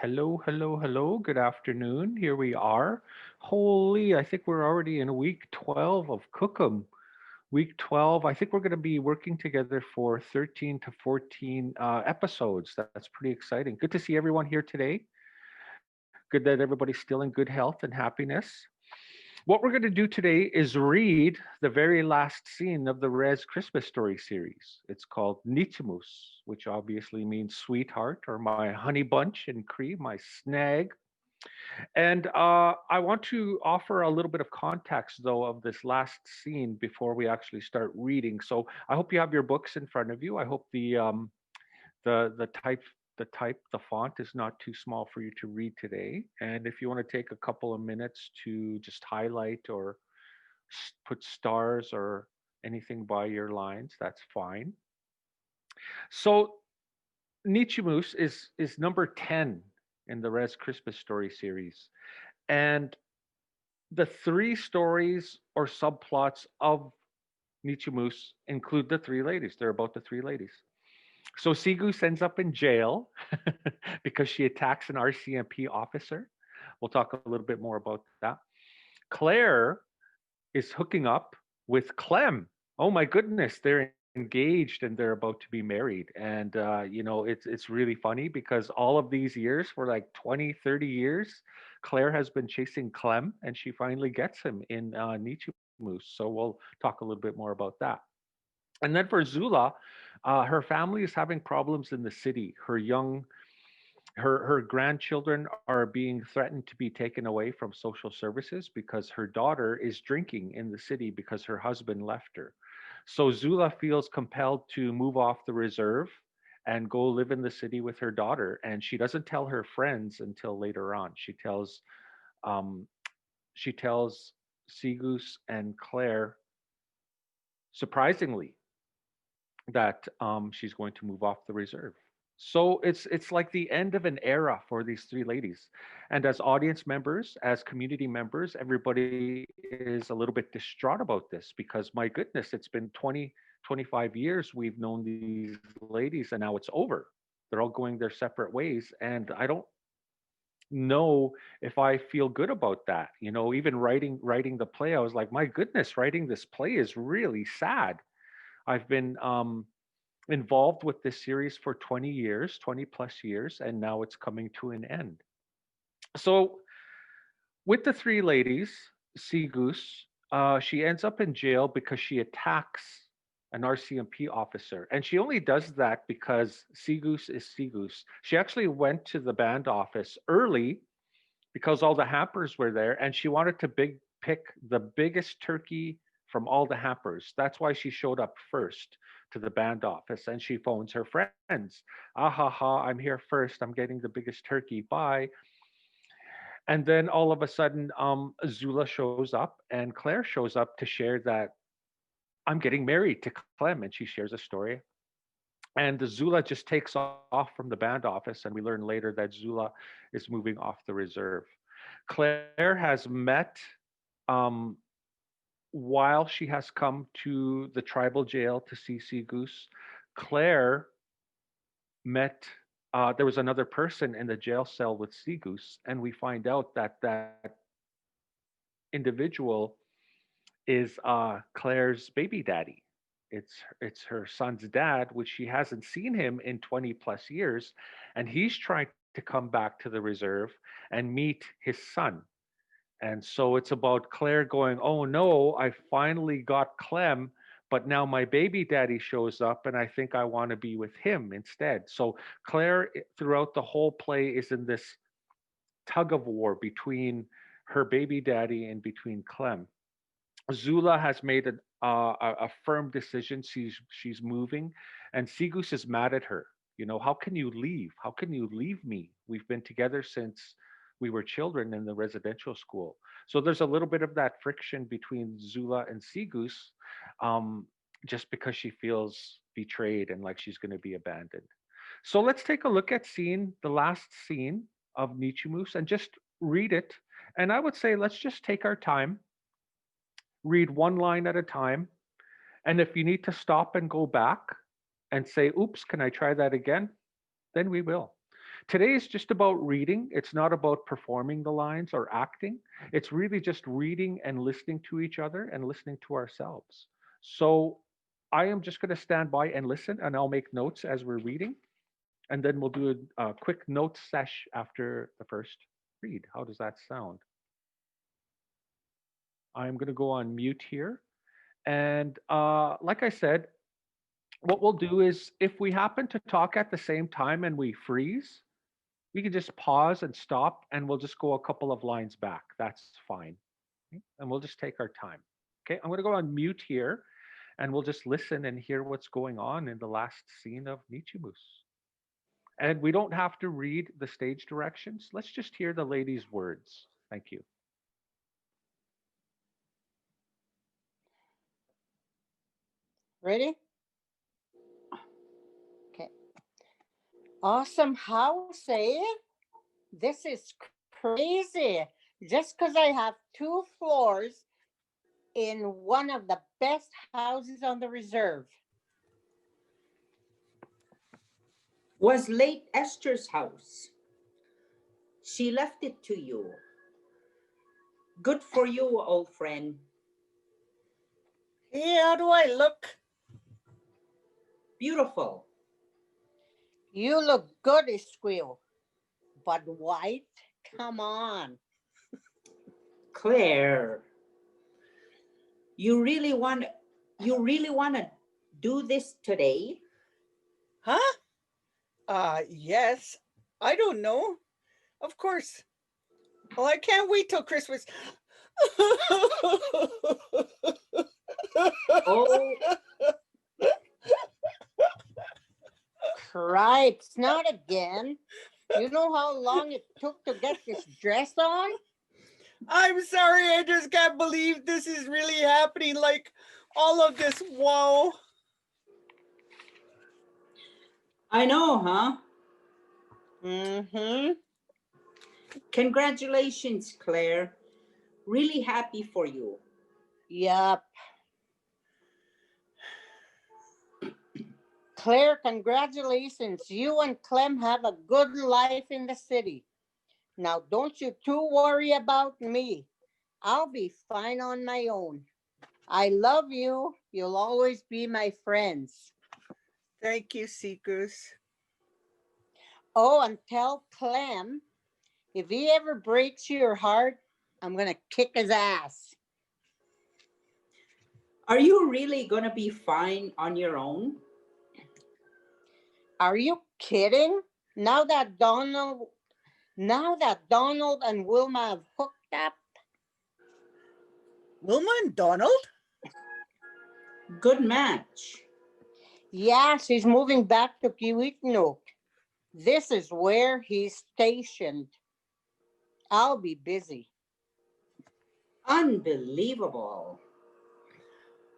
Hello, hello, hello. Good afternoon. Here we are. Holy, I think we're already in week 12 of Kohkom. Week 12, I think we're going to be working together for 13 to 14 episodes. That's pretty exciting. Good to see everyone here today. Good that everybody's still in good health and happiness. What we're going to do today is read the very last scene of the Rez Christmas Story series. It's called Nichimus, which obviously means sweetheart or my honey bunch and cream, my snag. And I want to offer a little bit of context, though, of this last scene before we actually start reading. So I hope you have your books in front of you. I hope the font is not too small for you to read today. And if you want to take a couple of minutes to just highlight or put stars or anything by your lines, that's fine. So Nichimus is number 10 in the Rez Christmas Story series. And the three stories or subplots of Nichimus include the three ladies. They're about the three ladies. So Seagoose ends up in jail because she attacks an RCMP officer. We'll talk a little bit more about that. Claire is hooking up with Clem. Oh my goodness, they're engaged and they're about to be married. And it's really funny because all of these years, for like 20, 30 years, Claire has been chasing Clem and she finally gets him in Nichimus. So we'll talk a little bit more about that. And then for Zula, her family is having problems in the city. Her grandchildren are being threatened to be taken away from social services because her daughter is drinking in the city because her husband left her. So Zula feels compelled to move off the reserve and go live in the city with her daughter. And she doesn't tell her friends until later on. Um, she tells Seagoose and Claire, surprisingly, that she's going to move off the reserve. So it's like the end of an era for these three ladies. And as audience members, as community members, everybody is a little bit distraught about this because my goodness, it's been 20, 25 years we've known these ladies and now it's over. They're all going their separate ways. And I don't know if I feel good about that. Even writing the play, I was like, my goodness, writing this play is really sad. I've been involved with this series for 20 years, 20 plus years, and now it's coming to an end. So, with the three ladies, Sea Goose, she ends up in jail because she attacks an RCMP officer. And she only does that because Sea Goose is Sea Goose. She actually went to the band office early because all the hampers were there and she wanted to pick the biggest turkey from all the hampers. That's why she showed up first to the band office and she phones her friends. Ah ha ha, I'm here first. I'm getting the biggest turkey. Bye. And then all of a sudden, Zula shows up and Claire shows up to share that I'm getting married to Clem, and she shares a story. And Zula just takes off from the band office, and we learn later that Zula is moving off the reserve. Claire has met, um, while she has come to the tribal jail to see Sea Goose, Claire met, there was another person in the jail cell with Sea Goose, and we find out that that individual is Claire's baby daddy. It's her son's dad, which she hasn't seen him in 20 plus years, and he's trying to come back to the reserve and meet his son. And so it's about Claire going, "Oh no, I finally got Clem, but now my baby daddy shows up, and I think I want to be with him instead." So Claire, throughout the whole play, is in this tug of war between her baby daddy and between Clem. Zula has made a firm decision. She's moving, and Seagoose is mad at her. How can you leave? How can you leave me? We've been together since we were children in the residential school. So there's a little bit of that friction between Zula and Seagoose, um, just because she feels betrayed and like she's going to be abandoned. So let's take a look at the last scene of Nichimus, and just read it. And I would say let's just take our time, read one line at a time. And if you need to stop and go back and say, oops, can I try that again? Then we will. Today is just about reading. It's not about performing the lines or acting. It's really just reading and listening to each other and listening to ourselves. So I am just going to stand by and listen, and I'll make notes as we're reading. And then we'll do a quick note sesh after the first read. How does that sound? I'm going to go on mute here. And like I said, what we'll do is if we happen to talk at the same time and we freeze, we can just pause and stop and we'll just go a couple of lines back. That's fine. Okay? And we'll just take our time. Okay, I'm going to go on mute here and we'll just listen and hear what's going on in the last scene of Nichimus. And we don't have to read the stage directions. Let's just hear the lady's words. Thank you. Ready? Okay. Awesome house, eh? This is crazy. Just because I have 2 floors in one of the best houses on the reserve. Was late Esther's house. She left it to you. Good for you, old friend. Hey, how do I look? Beautiful. You look good, Squeal. But white? Come on. Claire, you really want to do this today? Huh? Yes. I don't know. Of course. Well, I can't wait till Christmas. Oh, Cripes, not again. You know how long it took to get this dress on? I'm sorry, I just can't believe this is really happening. Like, all of this, wow. I know, huh? Mm-hmm. Congratulations, Claire. Really happy for you. Yup. Claire, congratulations. You and Clem have a good life in the city. Now, don't you too worry about me. I'll be fine on my own. I love you. You'll always be my friends. Thank you, Seekers. Oh, and tell Clem, if he ever breaks your heart, I'm going to kick his ass. Are you really going to be fine on your own? Are you kidding? Now that Donald and Wilma have hooked up, Wilma and Donald? Good match. yeah, she's moving back to Kiwiknook. This is where he's stationed. I'll be busy. Unbelievable.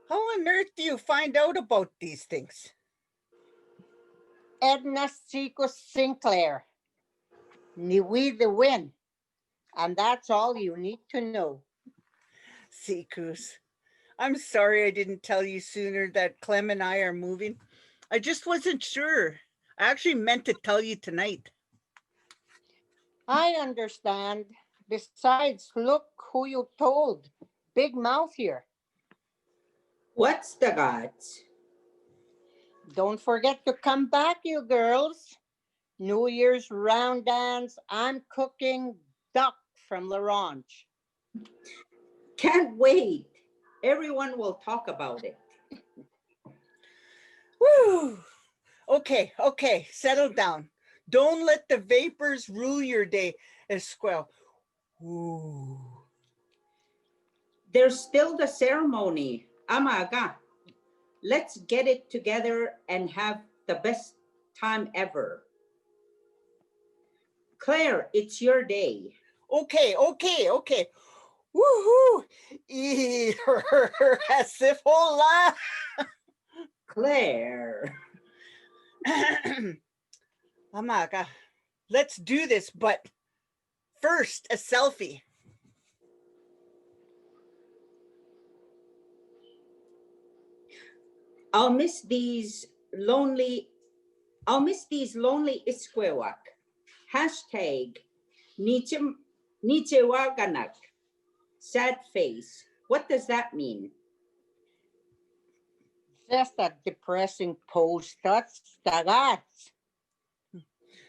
How on earth do you find out about these things? Edna Seacos Sinclair. Niwi the win. And that's all you need to know. Seekers. I'm sorry I didn't tell you sooner that Clem and I are moving. I just wasn't sure. I actually meant to tell you tonight. I understand. Besides, look who you told. Big mouth here. What's the gods? Don't forget to come back, you girls. New Year's round dance. I'm cooking duck from La Ronge. Can't wait. Everyone will talk about it. Woo! Okay, settle down. Don't let the vapors rule your day, Esquel. Ooh. There's still the ceremony. Amaga. Let's get it together and have the best time ever. Claire, it's your day. Okay. Woohoo! As if hola. Claire. Amaga, let's do this, but first a selfie. I'll miss these lonely Iskwewak. Hashtag Nichewaganak. Sad face. What does that mean? Just a depressing post. That's that.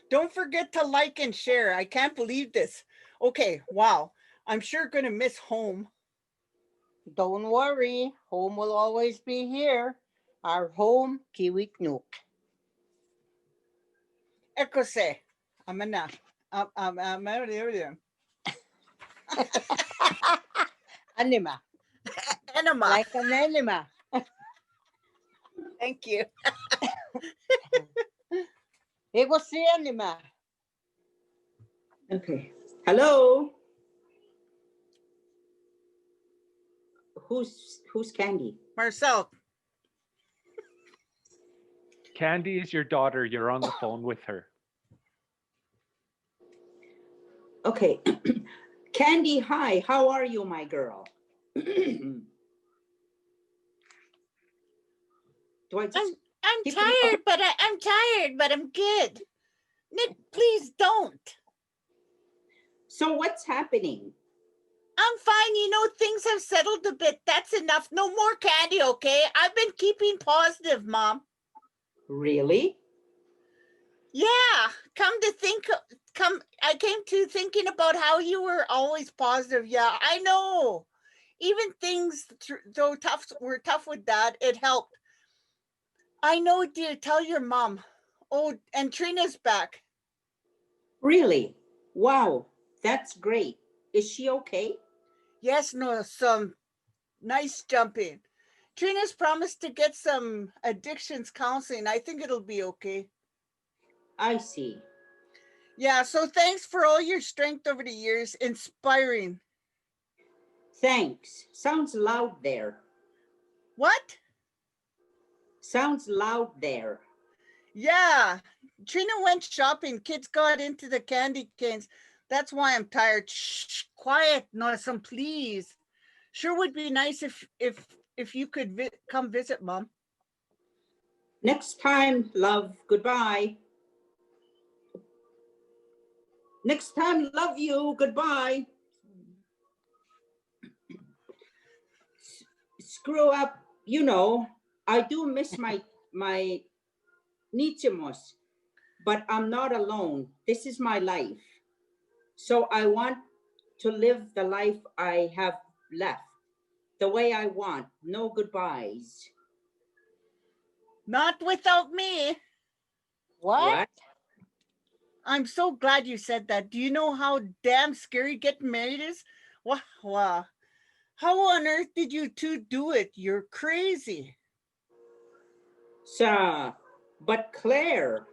Don't forget to like and share. I can't believe this. Okay, wow. I'm sure gonna miss home. Don't worry. Home will always be here. Our home, Kiwiknook. Ekose. Amana. Anima. Enema. Like an anima. Thank you. It was the anima. Okay. Hello. Who's Candy? Marcel. Candy is your daughter. You're on the phone with her. Okay. Candy, hi. How are you, my girl? Do I just I'm keep it tired, but I'm tired, but I'm good. Nick, please don't. So what's happening? I'm fine. You know, things have settled a bit. That's enough. No more candy, okay? I've been keeping positive, Mom. Really? Yeah, I came to thinking about how you were always positive. Yeah, I know. Even things, though were tough with Dad, it helped. I know, dear. Tell your mom. Oh, and Trina's back. Really? Wow, that's great. Is she okay? Yes, no, some nice jumping. Trina's promised to get some addictions counseling. I think it'll be okay. I see. Yeah, so thanks for all your strength over the years. Inspiring. Thanks. Sounds loud there. What? Sounds loud there. Yeah, Trina went shopping. Kids got into the candy canes. That's why I'm tired. Shh, quiet, Norsum, please. Sure would be nice if you could come visit, Mom. Next time, love. Goodbye. Next time, love you. Goodbye. Screw up. You know, I do miss my Nichemos, but I'm not alone. This is my life. So I want to live the life I have left the way I want. No goodbyes. Not without me. What? I'm so glad you said that. Do you know how damn scary getting married is? Wow. How on earth did you two do it? You're crazy. Sir, but Clem.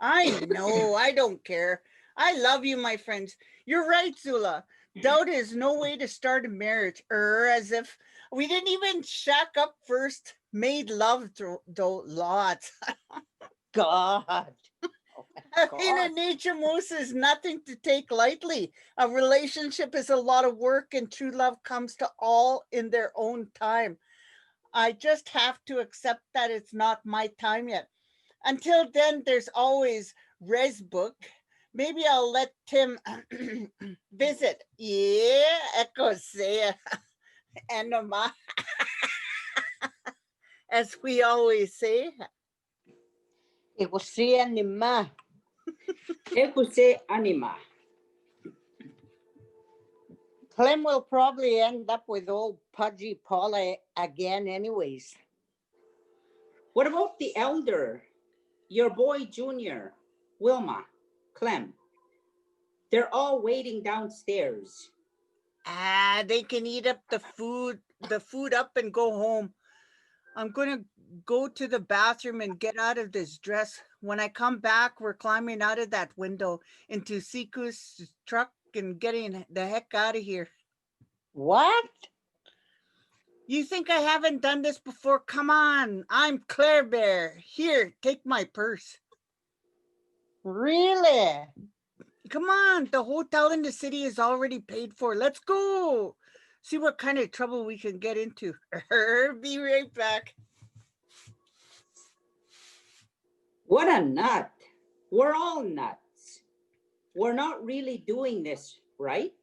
I know, I don't care. I love you, my friends. You're right, Zula. Doubt is no way to start a marriage. As if we didn't even shack up first. Made love though lots. God. Having a nature moose is nothing to take lightly. A relationship is a lot of work, and true love comes to all in their own time. I just have to accept that it's not my time yet. Until then, there's always Rez book. Maybe I'll let Tim visit. Yeah, Echo say Enema. As we always say. It was the anima. Ekuse anima. Clem will probably end up with old Pudgy Paula again anyways. What about the elder? Your boy Junior, Wilma, Clem. They're all waiting downstairs. They can eat up the food up and go home. I'm gonna go to the bathroom and get out of this dress. When I come back, we're climbing out of that window into Siku's truck and getting the heck out of here. What? You think I haven't done this before? Come on, I'm Claire Bear. Here, take my purse. Really? Come on, the hotel in the city is already paid for. Let's go. See what kind of trouble we can get into. Be right back. What a nut. We're all nuts. we're not really doing this, right?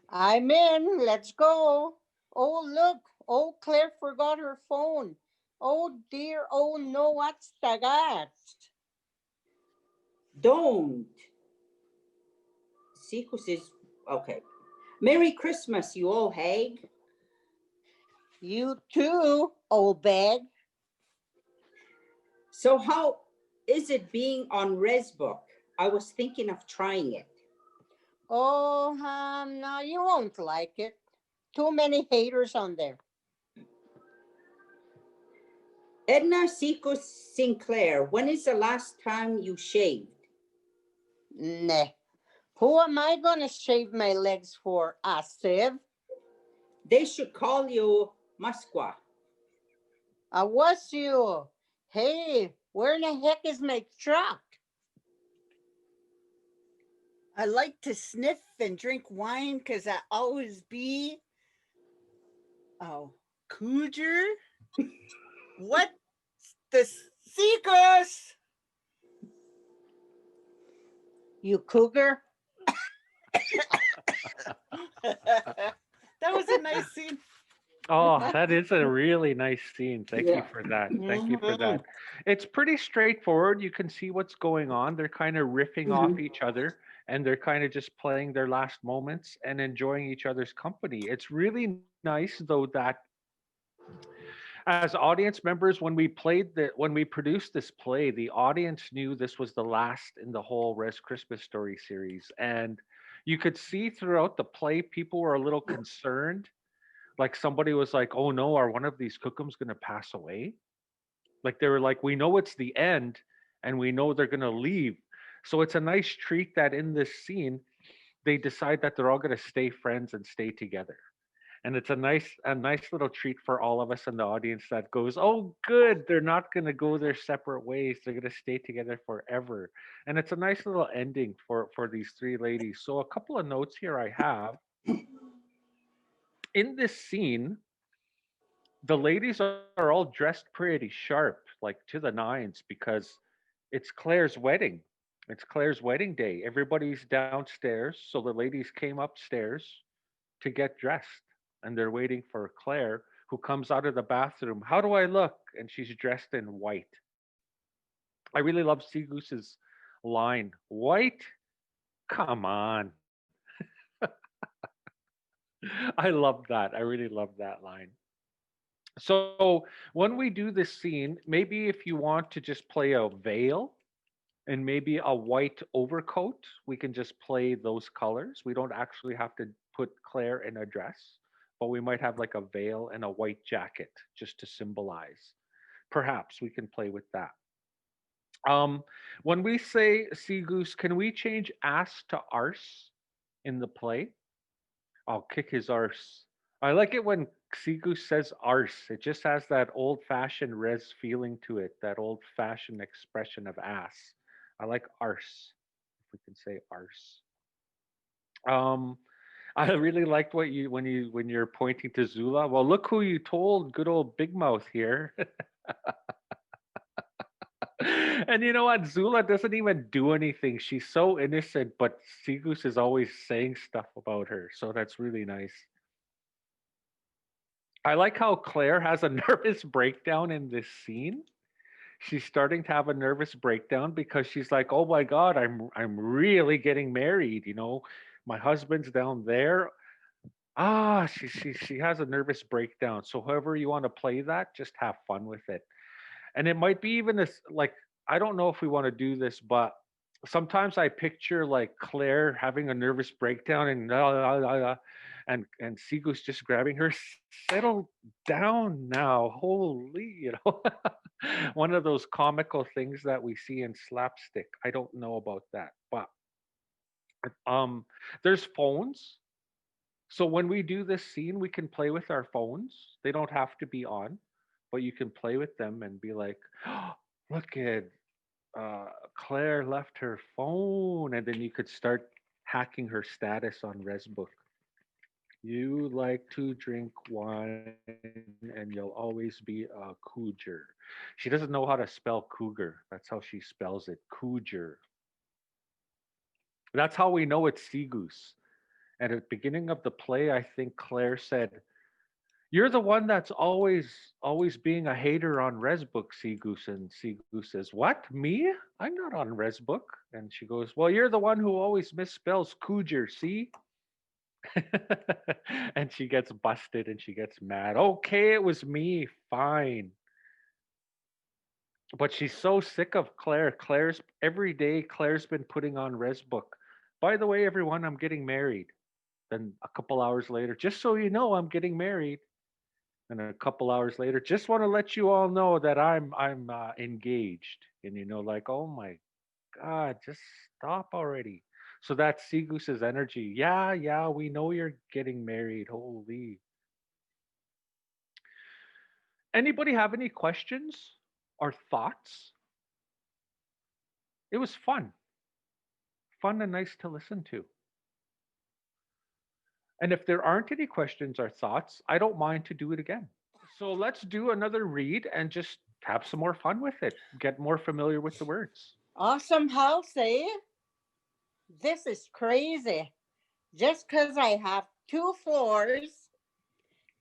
I'm in. Let's go. Oh, look. Oh, Claire forgot her phone. Oh, dear. Oh, no. What's that? Don't. Sikus is okay. Merry Christmas, you old hag. You too, old bag. So how is it being on Resbook? I was thinking of trying it. Oh, no, you won't like it. Too many haters on there. Edna Sikus Sinclair, when is the last time you shaved? Nah. Who am I gonna shave my legs for? A sieve? They should call you Musqua. I was you. Hey, where in the heck is my truck? I like to sniff and drink wine because I always be cougar. What the seekers? You cougar? That was a nice scene. Oh, that is a really nice scene. Thank you Yeah. for that. Thank you for Mhm. that. It's pretty straightforward. You can see what's going on. They're kind of riffing off each other and they're kind of just playing their last moments and enjoying each other's company. It's really nice though that as audience members when we produced this play, the audience knew this was the last in the whole Rez Christmas Story series, and you could see throughout the play people were a little concerned, like somebody was like, "Oh no, are one of these Kohkoms going to pass away?" Like they were like, "We know it's the end, and we know they're going to leave." So it's a nice treat that in this scene they decide that they're all going to stay friends and stay together. And it's a nice little treat for all of us in the audience that goes, "Oh good, they're not going to go their separate ways. They're going to stay together forever." And it's a nice little ending for these three ladies. So a couple of notes here I have. In this scene, the ladies are all dressed pretty sharp, like to the nines, because it's Claire's wedding. It's Claire's wedding day. Everybody's downstairs, so the ladies came upstairs to get dressed, and they're waiting for Claire, who comes out of the bathroom. "How do I look?" And she's dressed in white. I really love Seagoose's line. "White? Come on." I love that. I really love that line. So when we do this scene, maybe if you want to just play a veil and maybe a white overcoat, we can just play those colors. We don't actually have to put Claire in a dress, but we might have like a veil and a white jacket just to symbolize. Perhaps we can play with that. Um, when we say sea goose, can we change ass to arse in the play? I'll kick his arse. I like it when Sigu says arse. It just has that old fashioned res feeling to it, that old fashioned expression of ass. I like arse, if we can say arse. Um, I really liked what you when you're pointing to Zula. Well, look who you told, good old Big Mouth here. And you know what? Zula doesn't even do anything. She's so innocent, but Sigus is always saying stuff about her. So that's really nice. I like how Claire has a nervous breakdown in this scene. She's starting to have a nervous breakdown because she's like, "Oh my god, I'm really getting married, you know. My husband's down there." She has a nervous breakdown. So however you want to play that, just have fun with it. And it might be even this, like, I don't know if we want to do this, but sometimes I picture like Claire having a nervous breakdown and Sigu's just grabbing her. "Settle down now, holy," one of those comical things that we see in slapstick. I don't know about that, but um there's phones. So when we do this scene, we can play with our phones. They don't have to be on, but you can play with them and be like, "Oh, look at Claire left her phone," and then you could start hacking her status on Resbook. "You like to drink wine and you'll always be a cougar." She doesn't know how to spell cougar. That's how she spells it, cougar. That's how we know it's sea goose. And at the beginning of the play, I think Claire said, "You're the one that's always being a hater on Resbook, Sea Goose." And Sea Goose says, "What? Me? I'm not on Resbook." And she goes, "Well, you're the one who always misspells Cooger, see?" And she gets busted and she gets mad. "Okay, it was me. Fine." But she's so sick of Claire. Claire's every day Claire's been putting on Resbook. "By the way, everyone, I'm getting married." Then a couple hours later, "Just so you know, I'm getting married." And a couple hours later, "Just want to let you all know that I'm engaged." And like, oh my God, just stop already. So that's Sea Goose's energy. Yeah, yeah, we know you're getting married. Holy. Anybody have any questions or thoughts? It was fun and nice to listen to. And if there aren't any questions or thoughts, I don't mind to do it again. So let's do another read and just have some more fun with it. Get more familiar with the words. Awesome house, eh? This is crazy. Just because I have 2 floors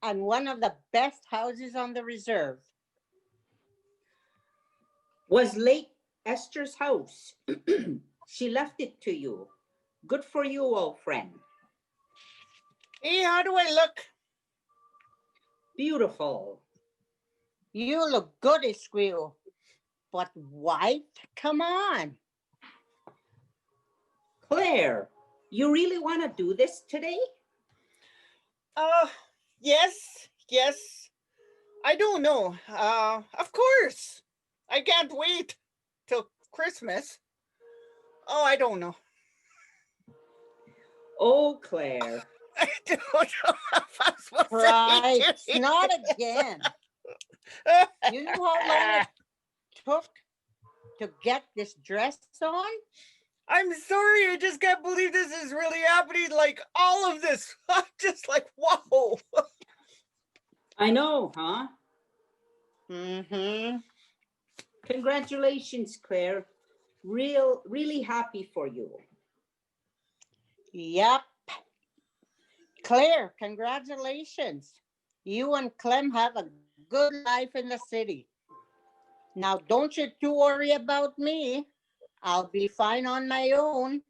and one of the best houses on the reserve. Was late Esther's house. She left it to you. Good for you, old friend. Hey, how do I look? Beautiful. You look good, Squeal. But white? Come on. Claire, you really want to do this today? Yes. I don't know. Of course. I can't wait till Christmas. Oh, I don't know. Oh, Claire. I don't know if I'm supposed Right, to say not again. You know how long it took to get this dress on? I'm sorry, I just can't believe this is really happening. Like all of this. I'm just like, whoa. I know, huh? Mm-hmm. Congratulations, Claire. Really happy for you. Yep. Claire, congratulations. You and Clem have a good life in the city. Now, don't you two worry about me. I'll be fine on my own.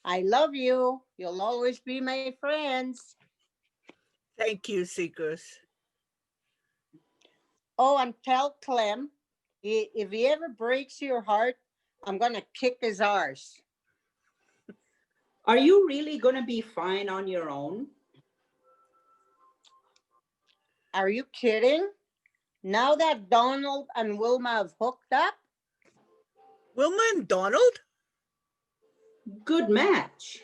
I love you. You'll always be my friends. Thank you, Seekus. Oh, and tell Clem, if he ever breaks your heart, I'm going to kick his arse. Are you really going to be fine on your own? Are you kidding? Now that Donald and Wilma have hooked up? Wilma and Donald? Good match.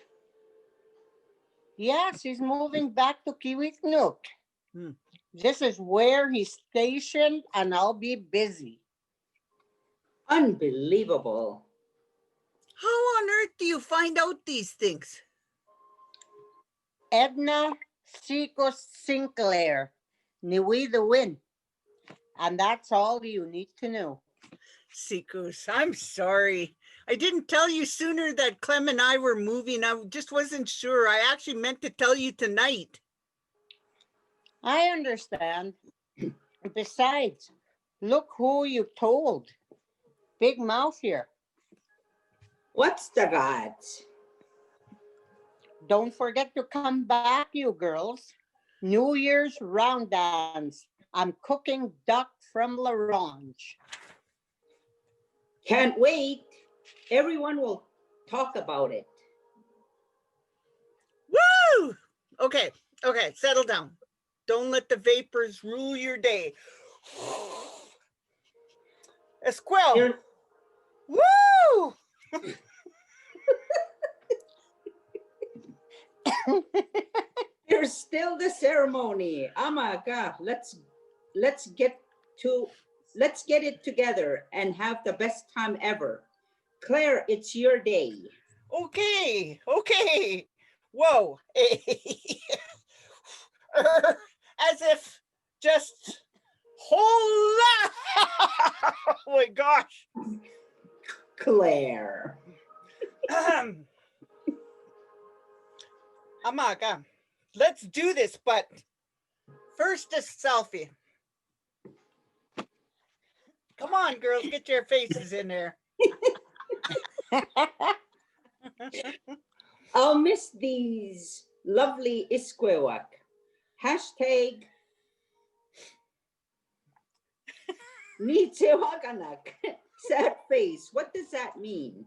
Yes, he's moving back to Kiwiknook. Hmm. This is where he's stationed, and I'll be busy. Unbelievable. How on earth do you find out these things? Edna Seacos Sinclair, Niwi the Wind. And that's all you need to know. Seekus, I'm sorry. I didn't tell you sooner that Clem and I were moving. I just wasn't sure. I actually meant to tell you tonight. I understand. Besides, look who you told. Big mouth here. What's the gods? Don't forget to come back, you girls. New Year's round dance. I'm cooking duck from Larange. Can't wait. Everyone will talk about it. Woo! Okay, settle down. Don't let the vapors rule your day. Esquel. Woo! There's still the ceremony. Oh my God, let's get it together and have the best time ever. Claire, it's your day. Okay. Whoa. As if just whole oh my gosh. Claire. Amaga, let's do this, but first a selfie. Come on, girls, get your faces in there. I'll miss these lovely Iskwewak. Hashtag Nitsewaganak. Sad face. What does that mean?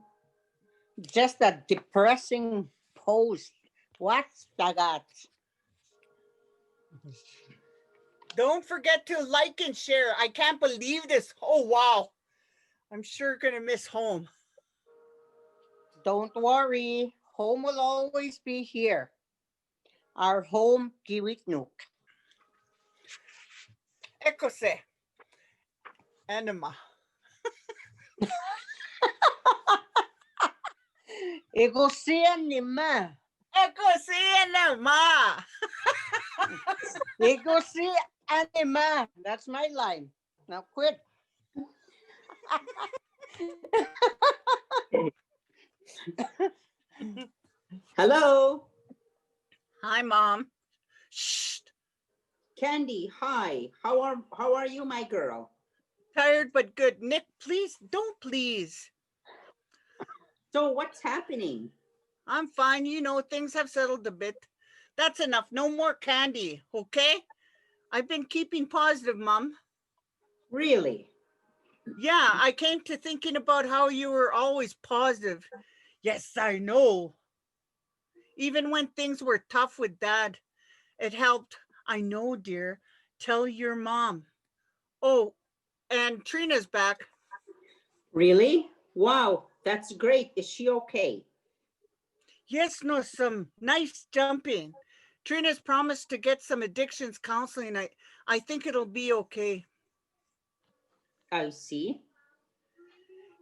Just a depressing post. What's that? Don't forget to like and share. I can't believe this. Oh, wow. I'm sure going to miss home. Don't worry. Home will always be here. Our home, Kiwitnuk. Ekose. Anima. Egosia nima. Ekose anima. Egosia anima. That's my line. Now quit. Hello. Hi, Mom. Shh. Candy, hi. How are you, my girl? Tired but good. Nick, please, don't please. So what's happening? I'm fine. You know, things have settled a bit. That's enough. No more candy, okay? I've been keeping positive, Mom. Really? Yeah, I came to thinking about how you were always positive. Yes, I know. Even when things were tough with Dad, it helped. I know, dear. Tell your mom. Oh, and Trina's back. Really? Wow, that's great. Is she okay? Yes, no, some nice jumping. Trina's promised to get some addictions counseling. I think it'll be okay. I see.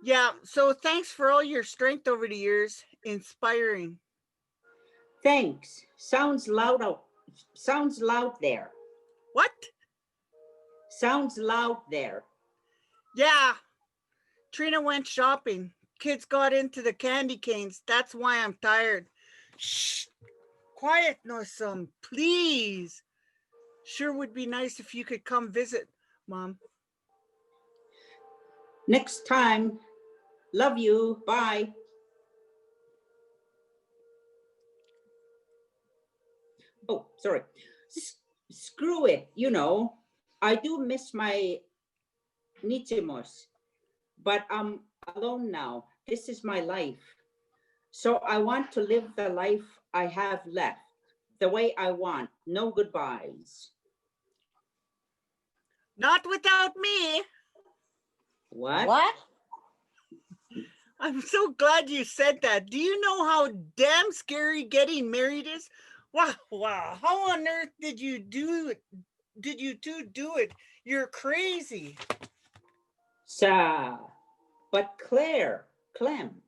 Yeah, so thanks for all your strength over the years. Inspiring. Thanks. Sounds loud there. What? Sounds loud there. Yeah, Trina went shopping. Kids got into the candy canes. That's why I'm tired. Shh. Quiet, Nosum, please. Sure would be nice if you could come visit, Mom. Next time. Love you. Bye. Oh, sorry. Screw it. You know, I do miss my Nichimos, but I'm alone now. This is my life. So I want to live the life I have left, the way I want. No goodbyes. Not without me. What? What? I'm so glad you said that. Do you know how damn scary getting married is? Wow. How on earth did you do it? Did you two do it? You're crazy. But Clem.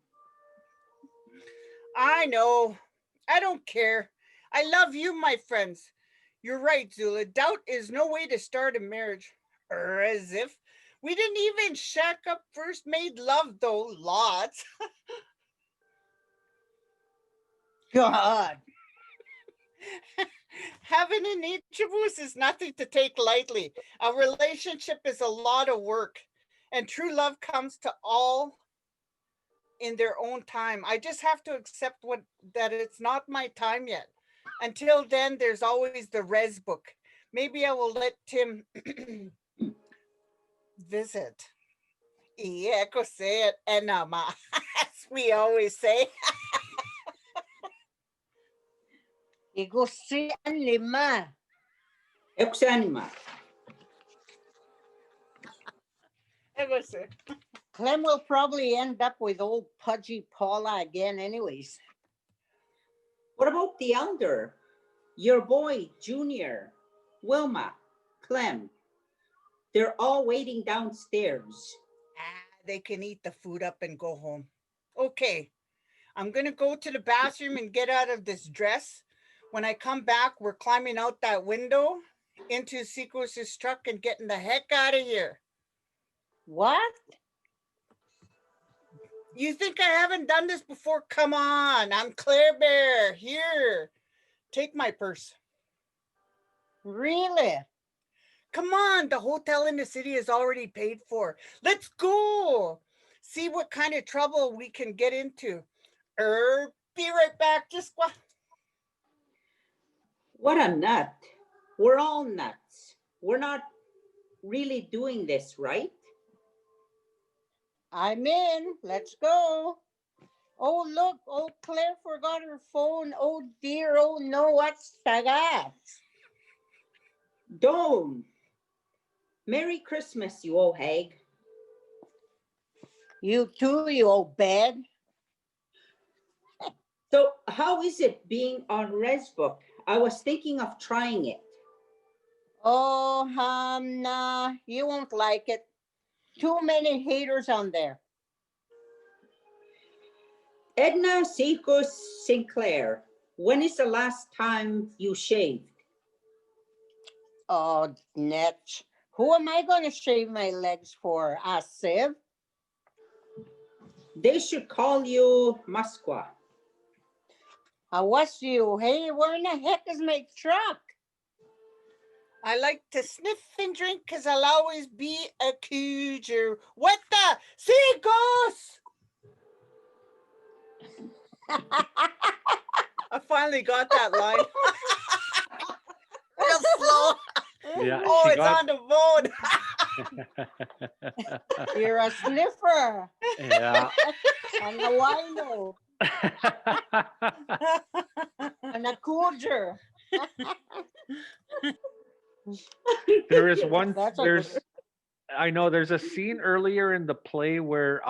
I know. I don't care. I love you, my friends. You're right, Zula. Doubt is no way to start a marriage. Or as if. We didn't even shack up first, made love, though. Lots. God. Having an Ichibus is nothing to take lightly. A relationship is a lot of work. And true love comes to all in their own time. I just have to accept that it's not my time yet. Until then, there's always the Rez book. Maybe I will let Tim visit. Yeah, go say it, Enama, as we always say. Egosia nima. Exanima. Clem will probably end up with old Pudgy Paula again anyways. What about the elder? Your boy, Junior, Wilma, Clem. They're all waiting downstairs. They can eat the food up and go home. Okay, I'm going to go to the bathroom and get out of this dress. When I come back, we're climbing out that window into Sequo's truck and getting the heck out of here. What? You think I haven't done this before? Come on, I'm Claire Bear, here. take my purse. Really? Come on, the hotel in the city is already paid for. Let's go. See what kind of trouble we can get into. Be right back. Just What a nut. We're all nuts. We're not really doing this, right? I'm in. Let's go. Oh, look. Oh, Claire forgot her phone. Oh, dear. Oh, no. What's that? Don't. Merry Christmas, you old hag. You too, you old bed. So how is it being on Resbook? I was thinking of trying it. Oh, nah. You won't like it. Too many haters on there. Edna Seacus Sinclair, when is the last time you shaved? Oh, Netch. Who am I going to shave my legs for? A sieve? They should call you Masqua. What's you? Hey, where in the heck is my truck? I like to sniff and drink because I'll always be a cougar. What the? Seagulls! I finally got that line. Real slow. Yeah, Oh, she it's got. on the phone. You're a sniffer Yeah. and a wino and a cougar. There is one. That's a There's. good. I know there's a scene earlier in the play where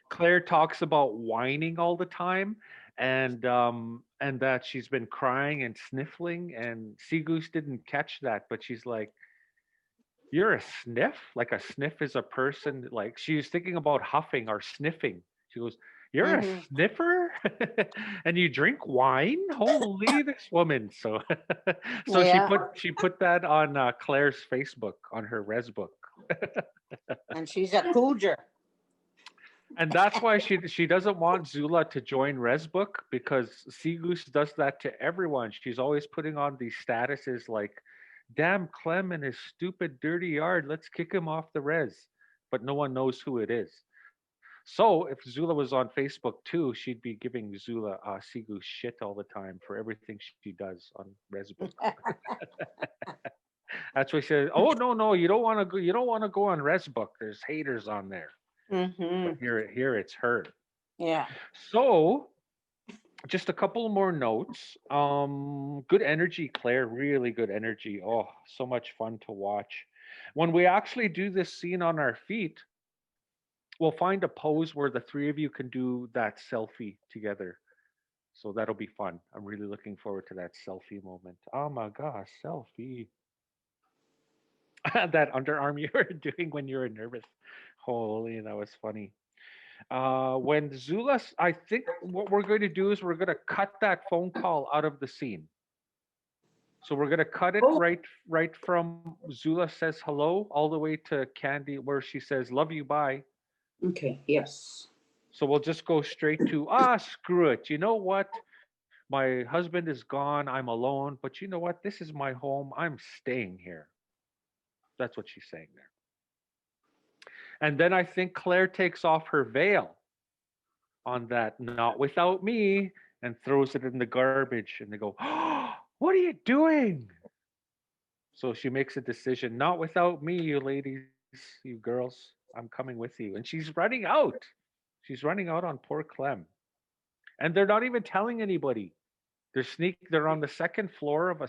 Claire talks about whining all the time, and that she's been crying and sniffling, and Sea Goose didn't catch that, but she's like, "You're a sniff? Like a sniff is a person?" Like she was thinking about huffing or sniffing. She goes, "You're a Mhm. sniffer, and you drink wine? Holy, this woman!" So, so Yeah, she put that on Claire's Facebook on her res book. and she's a cougar. And that's why she doesn't want Zula to join Resbook because Sea Goose does that to everyone. She's always putting on these statuses like, "Damn Clem and his stupid dirty yard. Let's kick him off the res." But no one knows who it is. So if Zula was on Facebook too, she'd be giving Zula Sea Goose shit all the time for everything she does on Resbook. That's why she says, "Oh no, you don't want to go. You don't want to go on Resbook. There's haters on there." But Mm-hmm. here it's her. Yeah. So, just a couple more notes. Good energy, Claire. Really good energy. Oh, so much fun to watch. When we actually do this scene on our feet, we'll find a pose where the three of you can do that selfie together. So that'll be fun. I'm really looking forward to that selfie moment. Oh my gosh, selfie. That underarm you were doing when you were nervous. Holy, that was funny. When Zula, I think what we're going to do is we're going to cut that phone call out of the scene. So we're going to cut it Oh, right from Zula says hello all the way to Candy where she says love you bye. okay, yes. So we'll just go straight to screw it. You know what? My husband is gone. I'm alone, but you know what? This is my home. I'm staying here. That's what she's saying there. And then I think Claire takes off her veil on that not without me and throws it in the garbage and they go, "Oh, what are you doing?" So she makes a decision, not without me, you ladies, you girls, I'm coming with you. And she's running out. She's running out on poor Clem. And they're not even telling anybody. They're on the second floor of a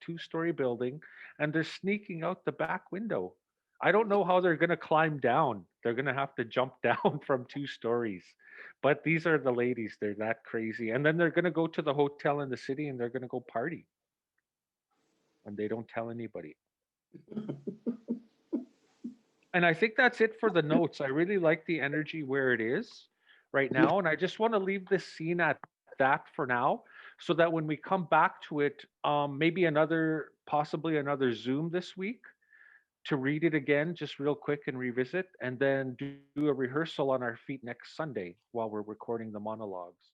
2-story building and they're sneaking out the back window. I don't know how they're going to climb down. They're going to have to jump down from 2 stories. But these are the ladies. They're that crazy. And then they're going to go to the hotel in the city and they're going to go party. And they don't tell anybody. And I think that's it for the notes. I really like the energy where it is right now. And I just want to leave this scene at that for now so that when we come back to it, maybe possibly another Zoom this week to read it again, just real quick and revisit, and then do a rehearsal on our feet next Sunday while we're recording the monologues.